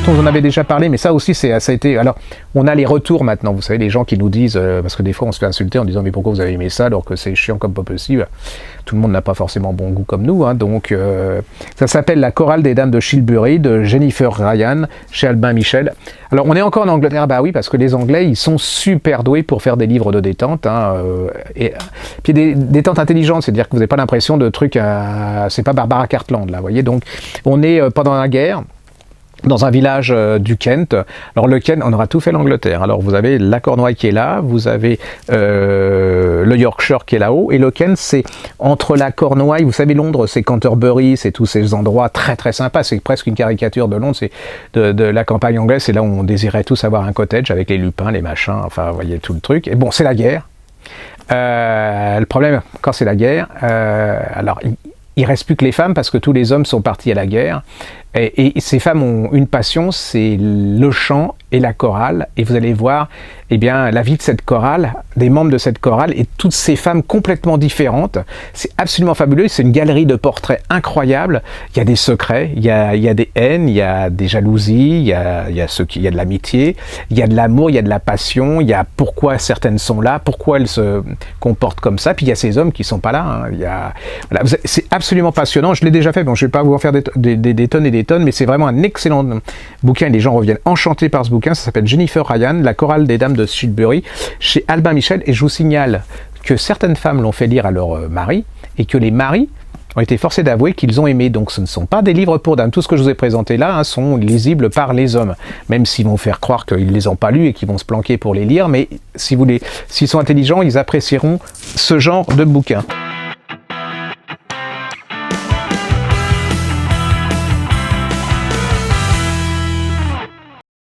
qu'on en avait déjà parlé, mais ça aussi, ça a été... Alors, on a les retours maintenant, vous savez, les gens qui nous disent, parce que des fois, on se fait insulter en disant, mais pourquoi vous avez aimé ça, alors que c'est chiant comme pas possible. Tout le monde n'a pas forcément bon goût comme nous, hein, donc ça s'appelle La chorale des dames de Shilbury, de Jennifer Ryan, chez Albin Michel. Alors, on est encore en Angleterre, bah oui, parce que les Anglais, ils sont super doués pour faire des livres de détente, hein, et puis des détentes intelligentes, c'est-à-dire que vous n'avez pas l'impression de trucs, c'est pas Barbara Cartland, là, vous voyez, donc on est pendant la guerre, dans un village du Kent. Alors le Kent, on aura tout fait l'Angleterre. Alors vous avez la Cornouaille qui est là, vous avez le Yorkshire qui est là-haut, et le Kent c'est entre la Cornouaille, vous savez Londres, c'est Canterbury, c'est tous ces endroits très très sympas, c'est presque une caricature de Londres, c'est de la campagne anglaise, c'est là où on désirait tous avoir un cottage avec les lupins, les machins, enfin vous voyez tout le truc. Et bon, c'est la guerre. Le problème, quand c'est la guerre, alors il reste plus que les femmes parce que tous les hommes sont partis à la guerre. Et ces femmes ont une passion, c'est le chant et la chorale. Et vous allez voir, eh bien, la vie de cette chorale, des membres de cette chorale et toutes ces femmes complètement différentes. C'est absolument fabuleux. C'est une galerie de portraits incroyable. Il y a des secrets, il y a des haines, il y a des jalousies, il y a de l'amitié, il y a de l'amour, il y a de la passion, il y a pourquoi certaines sont là, pourquoi elles se comportent comme ça. Puis il y a ces hommes qui sont pas là. Hein. Voilà, c'est absolument passionnant. Je l'ai déjà fait. Bon, je vais pas vous en faire des tonnes et des tonnes, mais c'est vraiment un excellent bouquin et les gens reviennent enchantés par ce bouquin. Ça s'appelle Jennifer Ryan, La chorale des dames de Shilbury, chez Albin Michel. Et je vous signale que certaines femmes l'ont fait lire à leur mari et que les maris ont été forcés d'avouer qu'ils ont aimé. Donc ce ne sont pas des livres pour dames. Tout ce que je vous ai présenté là sont lisibles par les hommes, même s'ils vont faire croire qu'ils ne les ont pas lus et qu'ils vont se planquer pour les lire. Mais s'ils sont intelligents, ils apprécieront ce genre de bouquin.